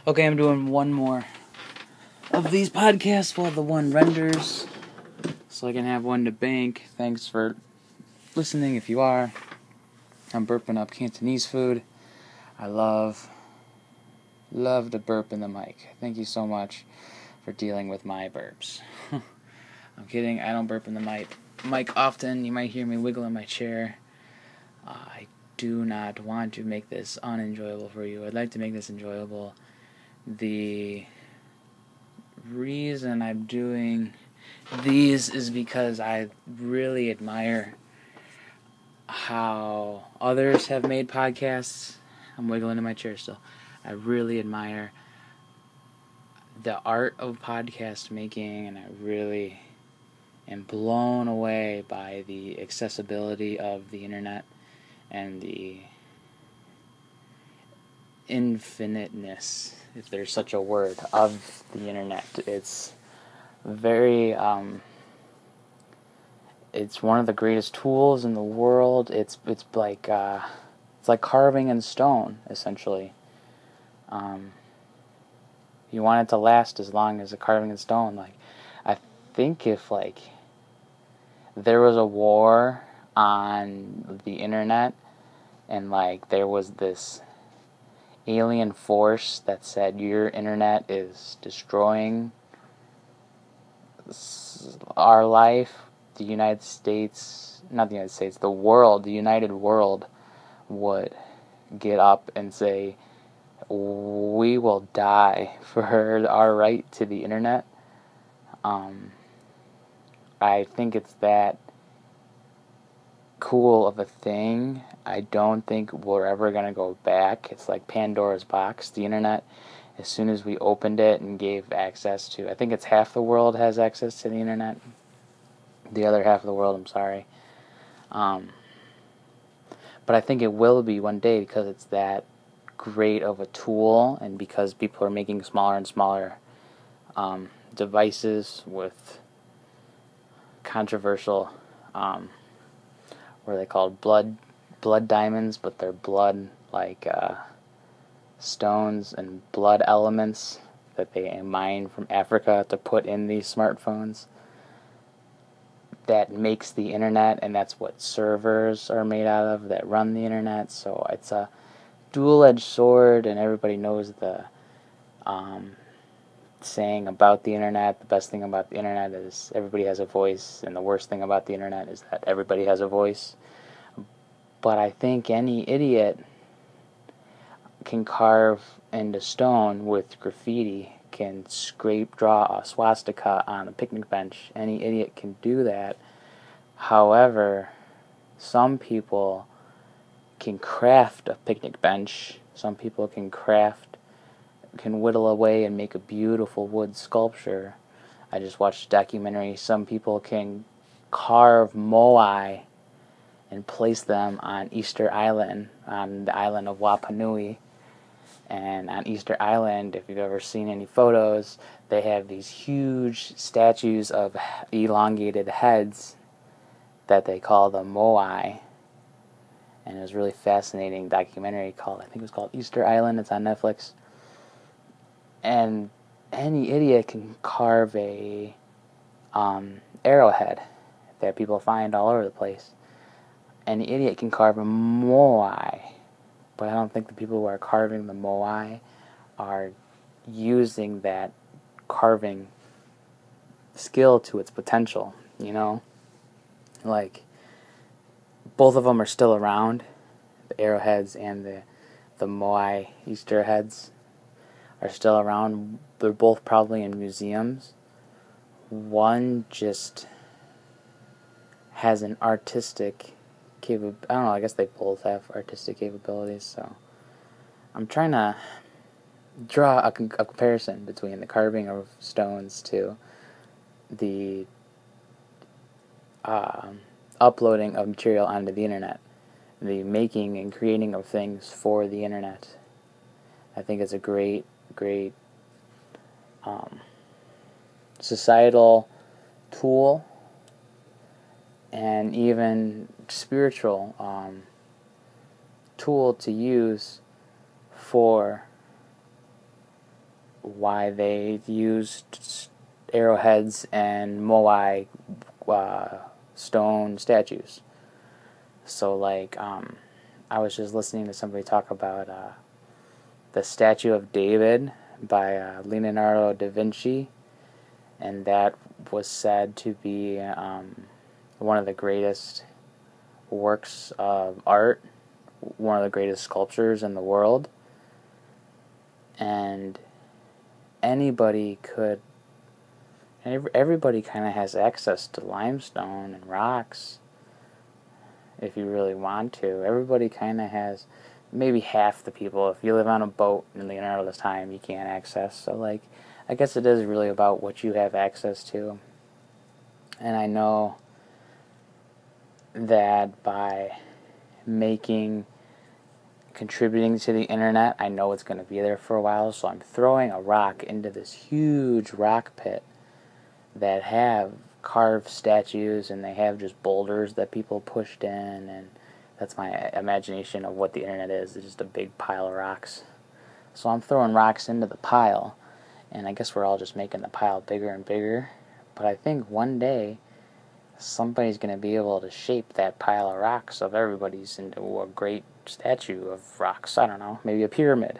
Okay, I'm doing one more of these podcasts while the one renders, so I can have one to bank. Thanks for listening if you are. I'm burping up Cantonese food. I love to burp in the mic. Thank you so much for dealing with my burps. I'm kidding, I don't burp in the mic often. You might hear me wiggle in my chair. I do not want to make this unenjoyable for you. I'd like to make this enjoyable. The reason I'm doing these is because I really admire how others have made podcasts. I'm wiggling in my chair still. I really admire the art of podcast making, and I really am blown away by the accessibility of the internet and the infiniteness, if there's such a word, of the internet. It's very, it's one of the greatest tools in the world. It's like carving in stone, essentially. You want it to last as long as a carving in stone. Like, I think if there was a war on the internet, and there was this alien force that said your internet is destroying our life, the United States, not the United States, the world, the united world would get up and say, we will die for our right to the internet. I think it's that cool of a thing. I don't think we're ever going to go back. It's like Pandora's box, the internet. As soon as we opened it and gave access to, I think it's half the world has access to the internet. The other half of the world, I'm sorry. But I think it will be one day because it's that great of a tool, and because people are making smaller and smaller devices with controversial, what are they called, blood diamonds, but they're blood stones and blood elements that they mine from Africa to put in these smartphones. That makes the internet, and that's what servers are made out of that run the internet. So it's a dual-edged sword, and everybody knows the saying about the internet. The best thing about the internet is everybody has a voice, and the worst thing about the internet is that everybody has a voice. But I think any idiot can carve into stone with graffiti, can draw a swastika on a picnic bench. Any idiot can do that. However, some people can craft a picnic bench. Some people can whittle away and make a beautiful wood sculpture. I just watched a documentary. Some people can carve moai and place them on Easter Island, on the island of Wapanui. And on Easter Island, if you've ever seen any photos, they have these huge statues of elongated heads that they call the moai. And it was a really fascinating documentary I think it was called Easter Island. It's on Netflix. And any idiot can carve a arrowhead that people find all over the place. Any idiot can carve a moai. But I don't think the people who are carving the moai are using that carving skill to its potential, you know? Both of them are still around. The arrowheads and the moai Easter heads are still around. They're both probably in museums. One just has an artistic I don't know, I guess they both have artistic capabilities, so I'm trying to draw a comparison between the carving of stones to the uploading of material onto the internet, the making and creating of things for the internet. I think it's a great societal tool, and even spiritual tool to use for why they used arrowheads and moai stone statues. So, like, I was just listening to somebody talk about the Statue of David by Leonardo da Vinci, and that was said to be one of the greatest works of art, one of the greatest sculptures in the world, and everybody kind of has access to limestone and rocks if you really want to. Everybody kind of has, maybe half the people, if you live on a boat in Leonardo's time, you can't access. So, like, I guess it is really about what you have access to. And I know that by contributing to the internet, I know it's going to be there for a while, so I'm throwing a rock into this huge rock pit that have carved statues, and they have just boulders that people pushed in, and that's my imagination of what the internet is. It's just a big pile of rocks. So I'm throwing rocks into the pile, and I guess we're all just making the pile bigger and bigger. But I think one day somebody's going to be able to shape that pile of rocks of everybody's into a great statue of rocks. I don't know, maybe a pyramid,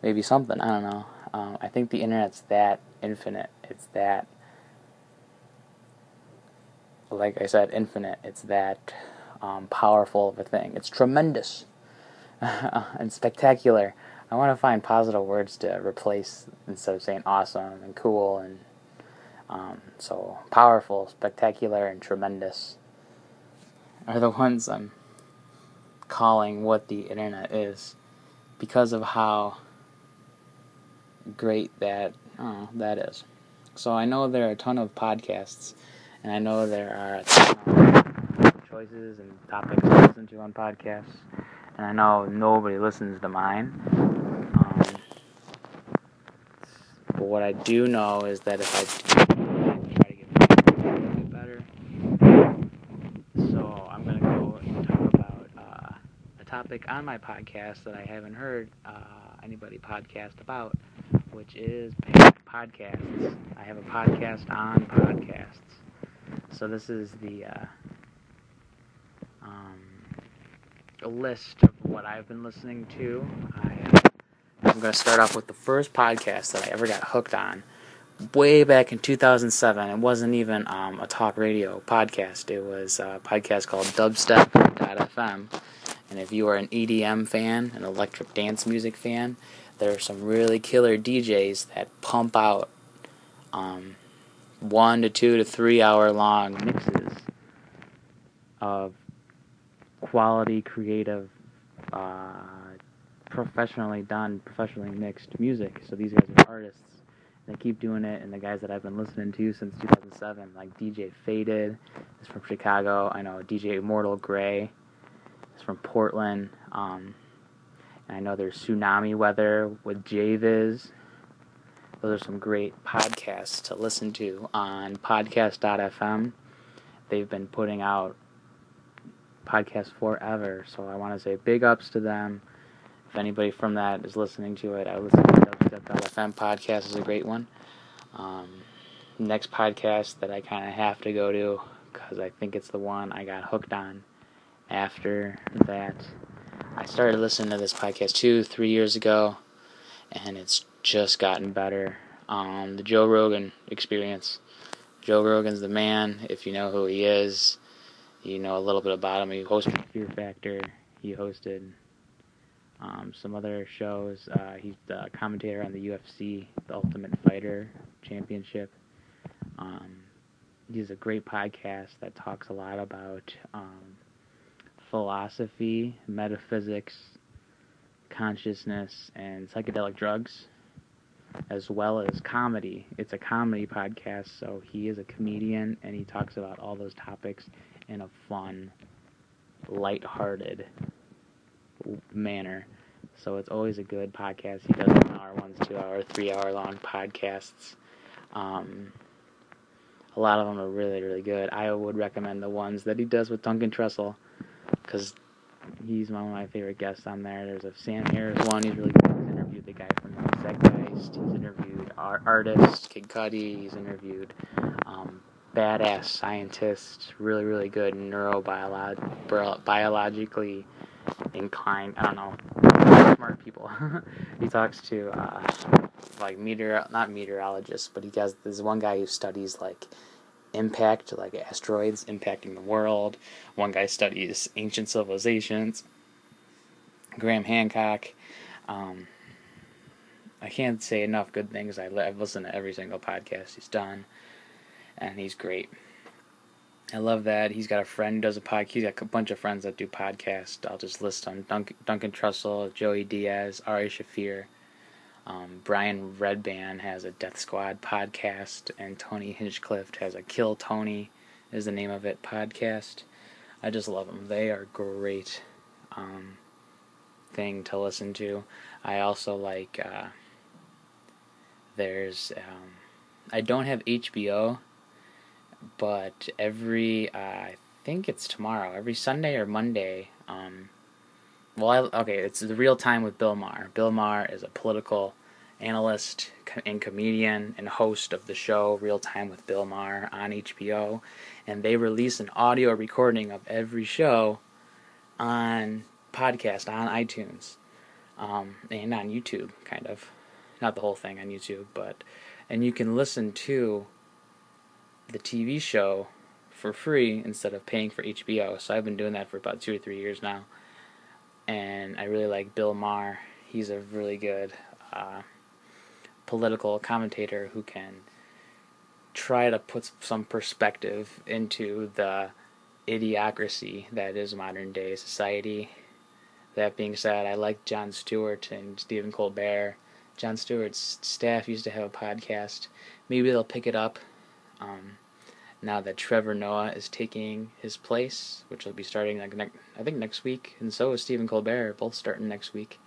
maybe something, I don't know. I think the internet's that infinite. It's that, like I said, infinite. It's that powerful of a thing. It's tremendous and spectacular. I want to find positive words to replace instead of saying awesome and cool, and so powerful, spectacular, and tremendous are the ones I'm calling what the internet is, because of how great that is. So I know there are a ton of podcasts, and I know there are a ton of choices and topics to listen to on podcasts, and I know nobody listens to mine. But what I do know is that if I try to get a little bit better, so I'm going to go and talk about a topic on my podcast that I haven't heard anybody podcast about, which is podcasts. I have a podcast on podcasts. So this is the a list of what I've been listening to. I'm going to start off with the first podcast that I ever got hooked on, way back in 2007. It wasn't even a talk radio podcast. It was a podcast called Dubstep.fm. And if you are an EDM fan, an electric dance music fan, there are some really killer DJs that pump out 1 to 2 to 3 hour long mixes of quality, creative, professionally mixed music. So these guys are artists. They keep doing it, and the guys that I've been listening to since 2007, like DJ Faded is from Chicago. I know DJ Immortal Grey is from Portland. And I know there's Tsunami Weather with Javiz. Those are some great podcasts to listen to on podcast.fm. They've been putting out podcasts forever, so I want to say big ups to them. If anybody from that is listening to it, I listen to Dubstep.fm podcast is a great one. Next podcast that I kind of have to go to, because I think it's the one I got hooked on after that. I started listening to this podcast 2-3 years ago, and it's just gotten better. The Joe Rogan Experience. Joe Rogan's the man. If you know who he is, you know a little bit about him. He hosted Fear Factor. He hosted some other shows. He's the commentator on the UFC, the Ultimate Fighter Championship. He's a great podcast that talks a lot about philosophy, metaphysics, consciousness, and psychedelic drugs, as well as comedy. It's a comedy podcast, so he is a comedian, and he talks about all those topics in a fun, lighthearted manner. So it's always a good podcast. He does 1 hour ones, 2 hour, 3 hour long podcasts. A lot of them are really, really good. I would recommend the ones that he does with Duncan Trussell, because he's one of my favorite guests on there. There's a Sam Harris one. He's really good. He's interviewed the guy from Zeitgeist. artists. He's interviewed artists, Kid Cudi. He's interviewed badass scientists, really, really good biologically inclined, I don't know, smart people. He talks to, like, not meteorologists, but there's one guy who studies, like, impact, like asteroids impacting the world. One guy studies ancient civilizations. Graham Hancock. I can't say enough good things. I've listened to every single podcast he's done, and he's great. I love that. He's got a friend who does a podcast. He's got a bunch of friends that do podcasts. I'll just list them. Duncan Trussell, Joey Diaz, Ari Shafir. Brian Redban has a Death Squad podcast, and Tony Hinchcliffe has a Kill Tony is the name of it podcast. I just love them. They are great thing to listen to. I also like I don't have HBO, but I think it's tomorrow, every Sunday or Monday, it's The Real Time with Bill Maher. Bill Maher is a political analyst and comedian and host of the show Real Time with Bill Maher on HBO, and they release an audio recording of every show on podcast on iTunes, and on YouTube, kind of. Not the whole thing on YouTube, and you can listen to the TV show for free instead of paying for HBO. So I've been doing that for about 2 or 3 years now, and I really like Bill Maher. He's a really good political commentator who can try to put some perspective into the idiocracy that is modern day society. That being said, I like Jon Stewart and Stephen Colbert. Jon Stewart's staff used to have a podcast. Maybe they'll pick it up now that Trevor Noah is taking his place, which will be starting I think next week, and so is Stephen Colbert, both starting next week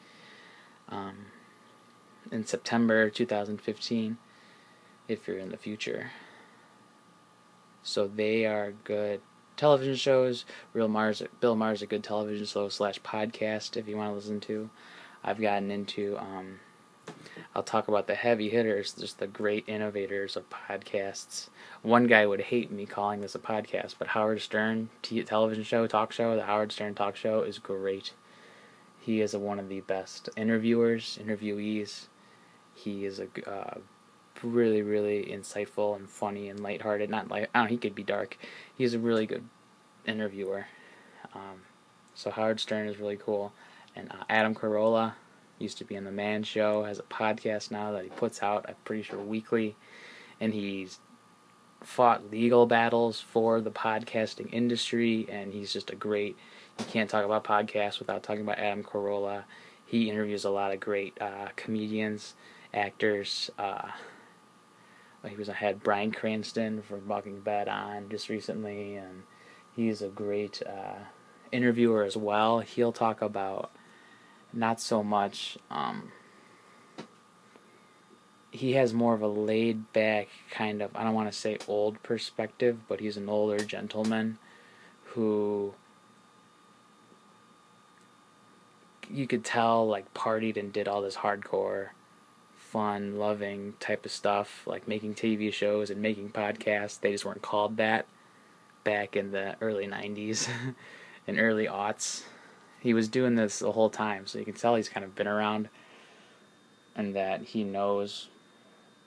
in September 2015, if you're in the future. So they are good television shows. Bill Maher's a good television show / podcast if you want to listen to. I've gotten into I'll talk about the heavy hitters, just the great innovators of podcasts. One guy would hate me calling this a podcast, but Howard Stern television show, talk show, the Howard Stern talk show is great. He is one of the best interviewees. He is a really, really insightful and funny and lighthearted. He could be dark. He's a really good interviewer. So Howard Stern is really cool. And Adam Carolla used to be on The Man Show, has a podcast now that he puts out, I'm pretty sure, weekly. And he's fought legal battles for the podcasting industry, and he's just you can't talk about podcasts without talking about Adam Carolla. He interviews a lot of great comedians, actors. He had Bryan Cranston from Walking Dead on just recently, and he's a great interviewer as well. He'll talk about not so much. He has more of a laid-back kind of, I don't want to say old perspective, but he's an older gentleman who you could tell partied and did all this hardcore, fun, loving type of stuff, like making TV shows and making podcasts. They just weren't called that back in the early 90s and early aughts. He was doing this the whole time, so you can tell he's kind of been around and that he knows.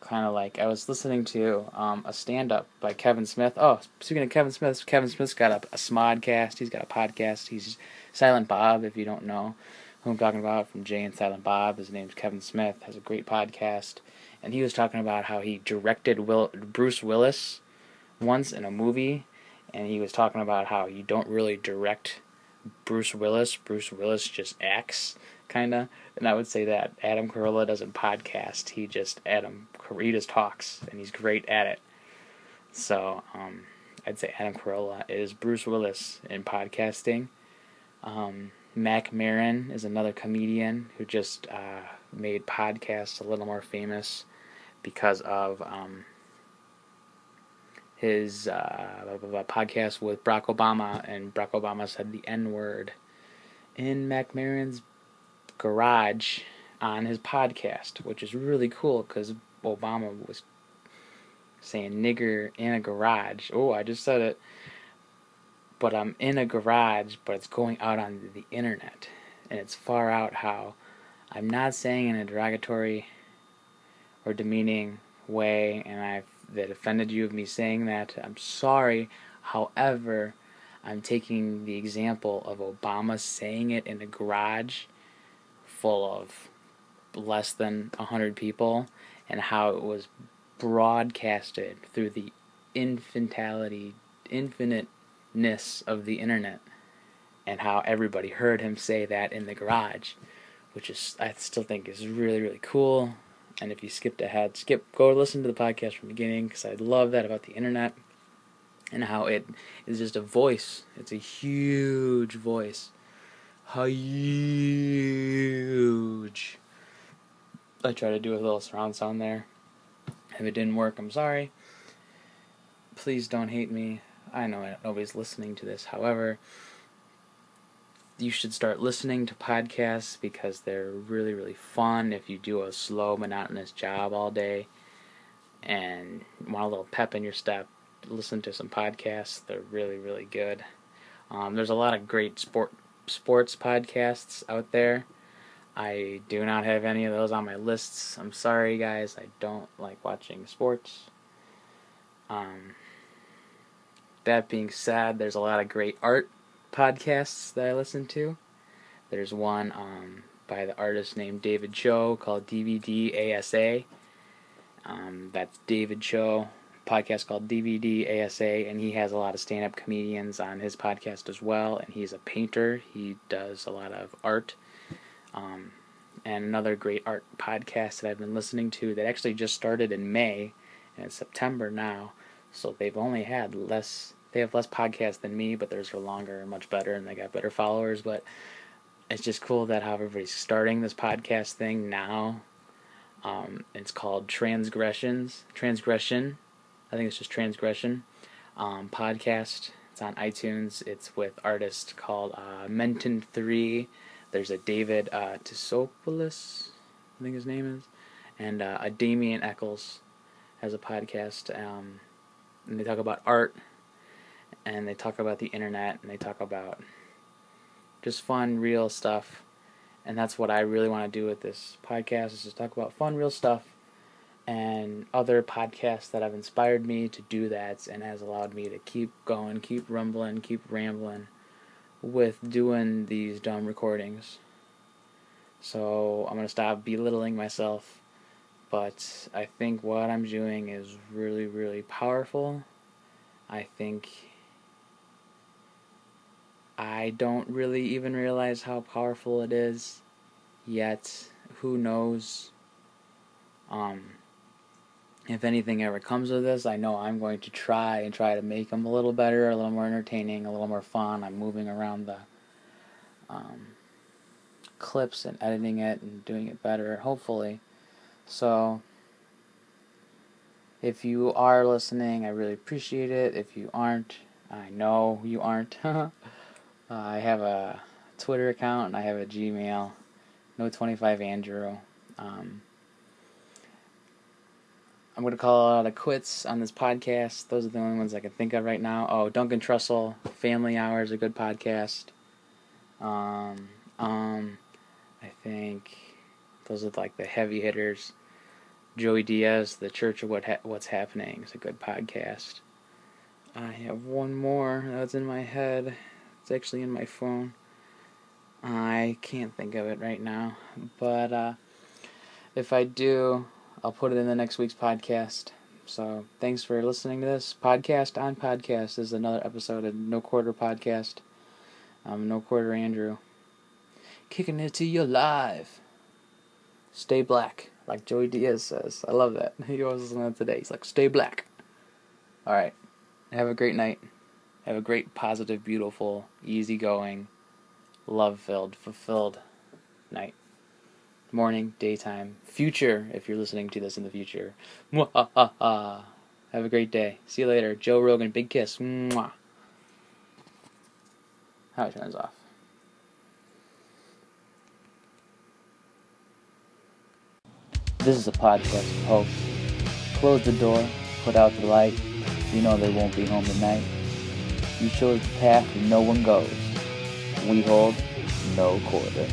Kind of I was listening to a stand-up by Kevin Smith. Oh, speaking of Kevin Smith's got a Smodcast. He's got a podcast. He's Silent Bob, if you don't know who I'm talking about, from Jay and Silent Bob. His name's Kevin Smith, has a great podcast. And he was talking about how he directed Bruce Willis once in a movie, and he was talking about how you don't really direct Bruce Willis. Bruce Willis just acts, kind of. And I would say that Adam Carolla doesn't podcast. He just talks, and he's great at it. So I'd say Adam Carolla is Bruce Willis in podcasting. Mac Maron is another comedian who just made podcasts a little more famous because of his podcast with Barack Obama, and Barack Obama said the N-word in Mac Maron's garage on his podcast, which is really cool because Obama was saying nigger in a garage. Oh, I just said it. But I'm in a garage, but it's going out on the internet. And it's far out how I'm not saying in a derogatory or demeaning way, and that offended you of me saying that. I'm sorry. However, I'm taking the example of Obama saying it in a garage full of less than 100 people, and how it was broadcasted through the infiniteness of the internet, and how everybody heard him say that in the garage, which is, I still think, is really, really cool. And if you skipped ahead, go listen to the podcast from the beginning, because I love that about the internet and how it is just a voice. It's a huge voice. Huge. I tried to do a little surround sound there. If it didn't work, I'm sorry. Please don't hate me. I know nobody's listening to this. However, you should start listening to podcasts because they're really, really fun if you do a slow, monotonous job all day and want a little pep in your step. Listen to some podcasts. They're really, really good. There's a lot of great sports podcasts out there. I do not have any of those on my lists. I'm sorry, guys. I don't like watching sports. That being said, there's a lot of great art podcasts that I listen to. There's one by the artist named David Cho called DVD ASA. That's David Cho, podcast called DVD ASA, and he has a lot of stand-up comedians on his podcast as well, and he's a painter. He does a lot of art. And another great art podcast that I've been listening to that actually just started in May, and it's September now, so they have less podcasts than me, but theirs are longer and much better, and they got better followers. But it's just cool that how everybody's starting this podcast thing now. It's called Transgression. I think it's just Transgression podcast. It's on iTunes. It's with artists called Menton3. There's a David Tisopoulos, I think his name is, and a Damien Eccles has a podcast, and they talk about art, and they talk about the internet, and they talk about just fun, real stuff, and that's what I really want to do with this podcast, is just talk about fun, real stuff, and other podcasts that have inspired me to do that, and has allowed me to keep going, keep rumbling, keep rambling with doing these dumb recordings. So I'm going to stop belittling myself, but I think what I'm doing is really, really powerful. I think I don't really even realize how powerful it is yet. Who knows? If anything ever comes of this, I know I'm going to try to make them a little better, a little more entertaining, a little more fun. I'm moving around the clips and editing it and doing it better, hopefully. So, if you are listening, I really appreciate it. If you aren't, I know you aren't. I have a Twitter account and I have a Gmail, no25andrew. I'm going to call it quits on this podcast. Those are the only ones I can think of right now. Oh, Duncan Trussell, Family Hour is a good podcast. I think those are like the heavy hitters. Joey Diaz, The Church of What's Happening is a good podcast. I have one more that's in my head. It's actually in my phone. I can't think of it right now. But if I do, I'll put it in the next week's podcast. So thanks for listening to this podcast on podcast. This is another episode of No Quarter Podcast. No Quarter Andrew. Kicking it to you live. Stay black, like Joey Diaz says. I love that. He always listens to that today. He's like, stay black. Alright. Have a great night. Have a great, positive, beautiful, easygoing, love-filled, fulfilled night. Morning, daytime, future, if you're listening to this in the future. Mwah-ha-ha. Have a great day. See you later. Joe Rogan, big kiss. Mwah. How it turns off. This is a podcast of hope. Close the door, put out the light. You know they won't be home tonight. You chose the path where no one goes. We hold no quarter.